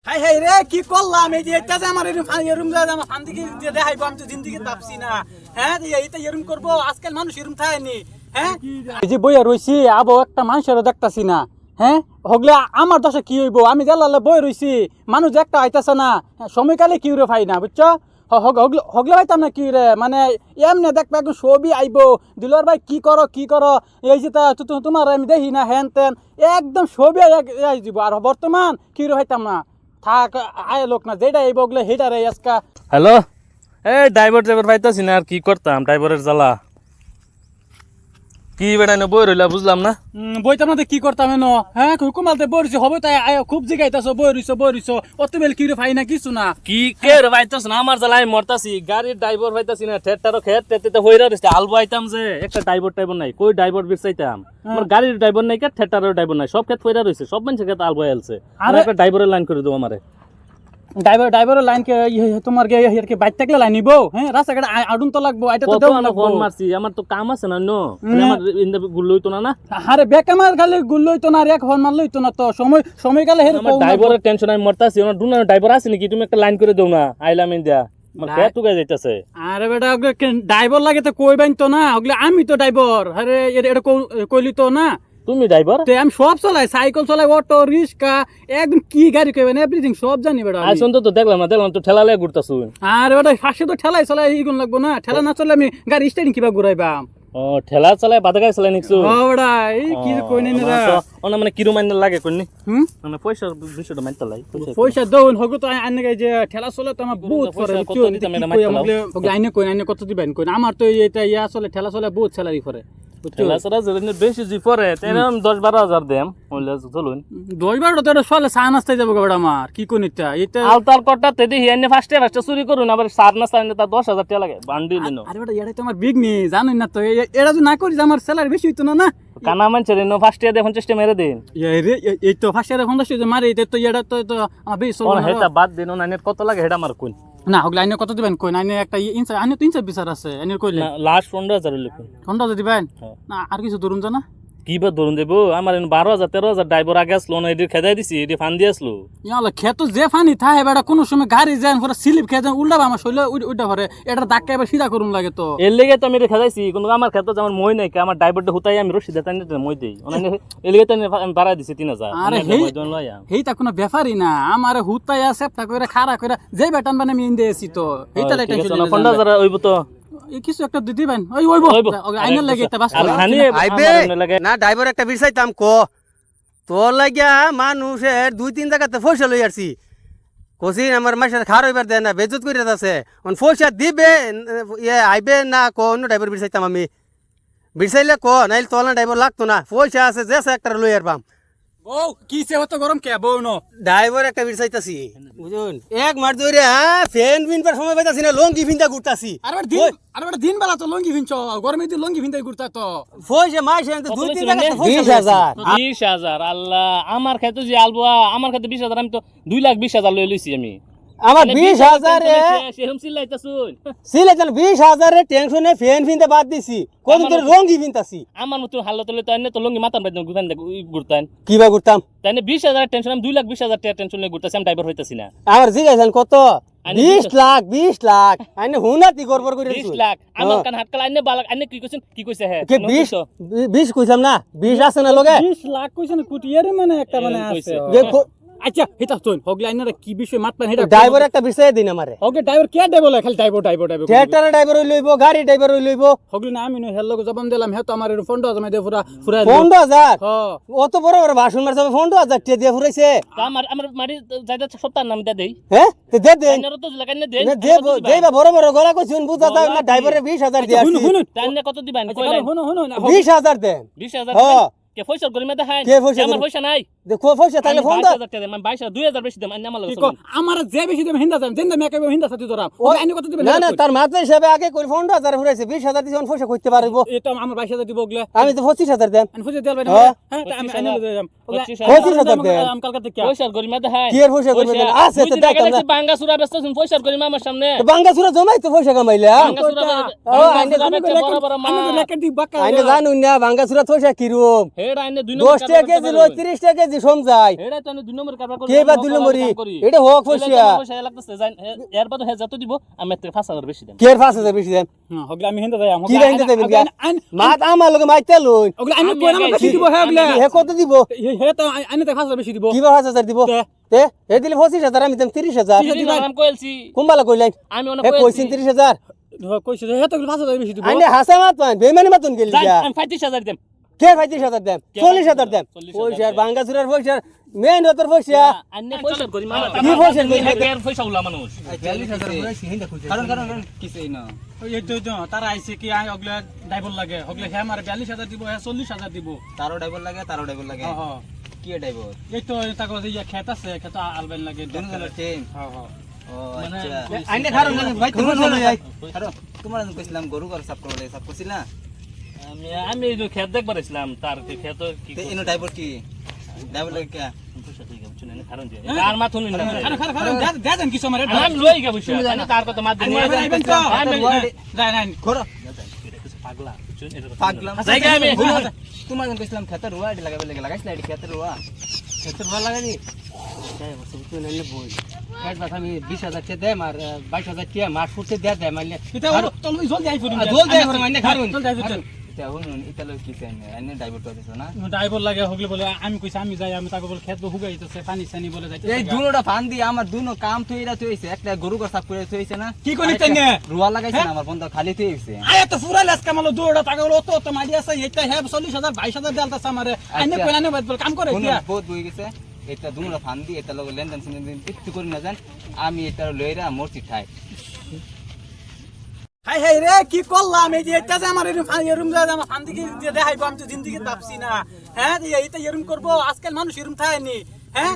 High high রে কি করলাম এই যে এটা যে আমার এরুম যা আমার শান্তিকে যে দেখাইবো আমি তো জিন্দেগি তাপছি না হ্যাঁ এইটা এরুম করবো আজকাল মানুষ এরুম থাকেনি হ্যাঁ এই যে বইয়া রইছি আবো একটা মানুষেরও দেখতাছি না হ্যাঁ হগলে আমার দশা কি হইব আমি জানলা বই রইছি মানুষ একটা আইতাছে না সময়কালে কি রে ভাই না বুঝছো হগলে ভাইতাম না কি রে মানে এমনি দেখবে একদম ছবি আইবো দিলর ভাই কি করো এই যে তোমার আমি দেখি না হ্যান তেন একদম ছবি আই দিব আর বর্তমান কি রে ভাইতাম না থাক আয় লোক না যেটা এই বগলে হেটা রে আজকা হ্যালো এই ড্রাইভার পাইতাছি না আর কি করতাম ড্রাইভারের জ্বালা কি বেড়ানো বই রইলা বুঝলাম না বইতাম না কি করতাম এনো হ্যাঁ কুমালতে বই রইছে হবে তাই আয় খুব জিগাইতাছো বই রইছো অত বেল কি রে ভাই না কিছু না কি কে রে পাইতাছ না আমার জ্বালা আমি মরতাছি গাড়ির ড্রাইভার পাইতাছি না ঠেটটারও খেত টেতে হইরা রইছে আলবো আইতাম যে একটা ড্রাইভার নাই কই ড্রাইভার বিরসাইতাম আমার গাড়ির ড্রাইভার নাই কে ঠেটটারও ড্রাইভার নাই সব খেত হইরা রইছে সব মানুষের খেত আলবো আইলছে আর একটা ড্রাইভারের লাইন করে দাও আমারে ড্রাইভারের লাইন কে তোমার কে বাইক থাকলে লাইন নিবো হ্যাঁ রাস্তাঘাট আডুন তো লাগবো এটা তো দেও না ফোন মারছি আমার তো কাম আছে না নো আমার ইন্দা গুল হইতো না আরে বেকামার খালি গুল হইতো না আর এক ফোন মারল হইতো না তো সময় কালে হের আমার ড্রাইভারের টেনশন আমি মরতাছি আমার দুনা ড্রাইভার আছে নাকি তুমি একটা লাইন করে দাও না আইলাম ইন্ডিয়া আমার কে তুই যাইতাছে আরে বেটা ড্রাইভার লাগে তো কই বাইন তো না ওগুলো আমি তো ড্রাইভার আরে এটা কইলি তো না তুমি ড্রাইভার তো আমি সব চালাই সাইকেল চালাই অটো রিক্সা একদম কি গাড়ি কইবেন এভরিথিং সব জানি বেটা আইছন তো দেখলাম তো ঠেলা লাগে ঘুরতাছু আরে বেটা ফাঁসে তো ঠেলাই ইগুন লাগবো না ঠেলা না চলে আমি গাড়ি স্টার্টিং কিবা ঘুরাইবা ও ঠেলা চালায় বাদা গাড়ি চালাই নিকছু ও বেটা এই কি কই নি না ওনা মানে কিরু মাইন লাগে কইনি মানে পয়সা 200 মাইন চালাই পয়সা দউন হগো তো আইনে গাই যে ঠেলা চলে তো আমার বহুত করে আইনে কত দিবেন কই আমার তো এটা ইয়া চলে ঠেলা চলে বহুত স্যালারি করে ঠেলা চলা যদি বেশি জি পরে তেরম 10-12 দেম হইলে চলুন 10-12 তো চলে চা নাস্তায় যাবো বেটা আমার কি কোন এটা আলতার কটা তে দেখি এনে ফার্স্টে চুরি করুন আবার সার না সার তা 10,000 টাকা লাগে বান্ডিল নিনো আরে বেটা এটাই তো আমার বিগ নি জানেন না তো এটা যদি না করি আমার স্যালারি বেশি হইতো না কানা মানছে রে নো ফার্স্ট ইয়ার 50 মেরে দেন এই তো ফার্স্ট ইয়ার 50 মারে এটা তো এটা তো আমার বেশি চলে হেটা বাদ দিন না নেট কত লাগে হেডা মার কোন না হগলা আইনে কত দিবেন কই আইনে একটা ইনসা আইনে তো ইনসা বিচার আছে আইনে কইলে লাস্ট 15,000 লিখুন 15,000 দিবেন না আর কিছু ধরুন জানা কি বা ধরুন দেব আমার 12,000-13,000 ড্রাইভার আগে আসলো না এদিকে খেদাই দিছি এদি ফান দিয়ে আসলো ইয়ালা খেতো যে ফানি থাকে বেটা কোন সময় গাড়ি যায় পুরো স্লিপ খেয়ে যায় উল্টা আমার শৈল উল্টা ভরে এটা ধাক্কা এবার সিধা করুন লাগে তো এর লেগে তো আমি খেদাইছি কিন্তু আমার খেতো আমার মই নাই আমার ড্রাইভারটা হুতাই আমি রশি দেতাই মই দেই এর লেগে তো আমি বাড়াই দিছি 3,000 আরে হেইটা কোনো ব্যাপারই না আমারে হুতাই আছে সেপটা কইরা খাড়া কইরা যে বেটান বানে আমি ইনদেছি তো এইটা টেনশন 15,000 হইব তো এই কিছু একটা দিবেন ওইব আইনার লাগে এটা বাস আইবে না ড্রাইভার একটা বিরসাইতাম কো তোর লাগিয়া মানুষের 2-3 জায়গাতে পয়সা লই আসছি কোসিন আমার মাসের খার হইবার দেয় না বেজত করে আছে পয়সা দিবে আইবে না কো অন্য ড্রাইভার বিরসাইতাম আমি বিরসাইলে কো নাইলে তোলা ড্রাইভার লাগতো না পয়সা আছে যে একটা লই আরবাম বউ কি সে হতো গরম কে বউ নো ড্রাইভার একটা বিরসাইতাছি বুঝুন এক মাস ধরে ফ্যান বিনবার সময় পাইতাছি না লঙ্গি ভিন্দা ঘুরতাছি আরে দিন বেলা তো লঙ্গি ভিনছ গরমে দিন লঙ্গি ভিন্দাই ঘুরতা তো পয়সা মাসে 2-3 টাকা 20,000 আল্লাহ আমার খেতে যে আলবা আমার খেতে 20,000 আমি তো 2,20,000 লই লইছি আমি আমার 20,000 এ সেরম সিলাইতাছুন সিলাইতান 20,000 এ টেনশনে ফ্যান ভিন্দা বাদ দিছি কত ধরে লঙ্গি ভিনতাছি আমার মত হালত হলে তো এনে তো লঙ্গি মাথান বাইদন ঘুরতান ঘুরতান কিবা ঘুরতাম তাইনে 20,000 টেনশন আমি 2,20,000 টাকা টেনশন লই ঘুরতাছি আমি ড্রাইভার হইতাছি না আমার জিগাইছেন কত 20 লাখ আইনে হুনাতি গড়বড় করে 20 লাখ আমার কান হাতকাল আইনে বালাক আইনে কি কইছে হে কে 20 কইছাম না 20 আছে না লগে 20 লাখ কইছেন কুটিয়ার মানে একটা মানে আছে দেখো আচ্ছা হেটা তুই হগলে আইনারে কি বিষয় মাতপান হেটা ড্রাইভার একটা বিষয় দিন আমারে ওকে ড্রাইভার কে দেবো খালি ড্রাইভার ট্রাক্টর ড্রাইভার লইবো গাড়ি ড্রাইভার লইবো হগলে না আমি হেল লগে জবান দিলাম হে তো আমার 15,000 মে দে পুরা 15,000 হ্যাঁ অত বড় বড় ভাষণ মারছে 15,000 তে দিয়ে ফুরাইছে আমার মারি যাইতা সপ্তাহ নাম দে দেই হ্যাঁ তে দে দে আইনার তো লাগাইনে দে দেবা বড় বড় গলা কইছুন বুঝা দাও না ড্রাইভারে 20,000 দিয়া শুনুন তাইনে কত দিবেন কইলেন শুনুন 20,000 দেন 20,000 হ্যাঁ কে পয়সা গরিমে দেখাই কে পয়সা আমার পয়সা নাই দেখো পয়সা তাহলে ফোন দাও 22,000 টাকা দেন 2,000 বেশি দেন আইনা মাল আমার যে বেশি দেব হিন্দা যাম জিন্দা মেকাবে হিন্দা সাথে ধরা ও আইনে কত দিবেন না না তার মাত্র হিসাবে আগে কই 15,000 ফুরাইছে 20,000 দিছন পয়সা কইতে পারবো এটা আমার 22,000 দিব ওগলে আমি তো 25,000 দেন আমি ফুজে দেলবে না হ্যাঁ আমি আইনে লয়ে যাম 25,000 দেন আমি কালকে থেকে পয়সা গরিমে দেখাই কি এর পয়সা করবে দেন আছে তো দেখ আমরা বাঙ্গা সুরা ব্যস্ত শুন পয়সা গরিমে আমার সামনে বাঙ্গা সুরা জমাই তো পয়সা কামাইলা বাঙ্গা সুরা বড় বড় মা লেকেট দি বাকা আইনে জানুন না বাঙ্গা সুরা পয়সা কিরম হেড আইনে 2 10 টাকা কেজি 30 টাকা কেজি যে সমজাই এটাই তো আমি 2 নম্বর কারবার করি কে বা দুই নম্বরই এটা হোক ফসিয়া পয়সা লাগতেছে এর বাদে হে যত দিব আমি এর থেকে 5000 বেশি দেন কে 5000 বেশি দেন হ্যাঁ হগলে আমি হিন্দা যাই কি বাইন্দে দেবেন গা মাত আমার লগে মাইতে লই ওগুলো আমি কই না বেশি দিব হে ওগুলো হে কত দিব হে তো আইনে তো 5000 বেশি দিব কি 5000 দিব তে হে দিলে 25000 আমি দেম 30000 আমি কইলছি কুম্বালা কইলাই আমি অনেক হে কইছিন 30000 কইছে হে তো 5000 বেশি দিব আইনে হাসা মাত পান বেমানি মাতুন গেলি গা আমি 35000 দেম কে 35000 দেম 40000 দেম পয়সা ভাঙ্গা চুরার পয়সা মেন হতর পয়সা আন্নে পয়সা করি মা কি পয়সা করি এর পয়সা উলা মানুষ 40000 কারণ কিসেই না এই তো তারা আইছে কি আই ওগুলা ড্রাইভার লাগে ওগুলা হে আমার 42000 দিব হে 40000 দিব তারও ড্রাইভার লাগে হ্যাঁ হ্যাঁ কি ড্রাইভার এই তো তাকো যে খেত আছে খেত আলবেন লাগে দুজনের টিম হ্যাঁ হ্যাঁ ও মানে আচ্ছা আইনে খারো ভাই তুমি চলে যাই কারণ তোমার কইছিলাম গরু ঘর সাফ করছিল না আমি এই যে খেত দেখবার আসলাম তার খেত কি তে ইনো ড্রাইভার কি ড্রাইভার লাগে কি পয়সা ঠিক আছে শুনেন কারণ যে আর মাথুন না খারাপ দেন কিছু আমার আমি লই গে বসে আমি তার কথা মাত দিই আইবেন তো যাই নাই করো পাগলা পাগলাম জায়গা আমি তোমার কইছিলাম খেতের রুয়া এটি লাগাবে লাগে লাগাইছ না এটি খেতের রুয়া ক্ষেত্র ভালো লাগানি তাই বসে তুই নিলে বই কাজ বাস আমি 20000 কে দেম আর 22000 কে মাস ফুটে দে মাইলে এটা চল জলদি আই পড়ুন জলদি আই পড়ুন, আইনে খারুন। চল যাই চল এটা হুন এটা লই কি চাই এনে ড্রাইভার তো দিছ না ড্রাইভার লাগে হগলে বলে আমি কইছি আমি যাই আমি তাকে বলে খেত হুগাইতেছে পানি সানি বলে যাইতেছে এই দুনোটা ফান দি আমার দুনো কাম থইরা থইছে একটা গরু ঘর সাফ করে থইছে না কি করি তাই না রুয়া লাগাইছে না আমার বন্ধ খালি থইছে আয়া তো পুরা লাস কামালো দৌড়া তাকে বলে তো মারি আছে এটা হে 40000 22000 দেলতাছে আমারে আইনে আচ্ছা। কইনা নে বলে কাম করে দিয়া বহুত বই গেছে এটা দুনোটা ফান দি এটা লগে লেনদেন সিনদেন কিচ্ছু করি না জান আমি এটা লইরা মরছি ঠাই হাই হাই রে কি করলাম এই যে এটা যে আমার এরুম যা আমার শান্তিকে যে দেখাইবো আমি তো জিন্দেগি তাপছি না হ্যাঁ এইটা এরুম করবো আজকাল মানুষ এরুম থাকেনি হ্যাঁ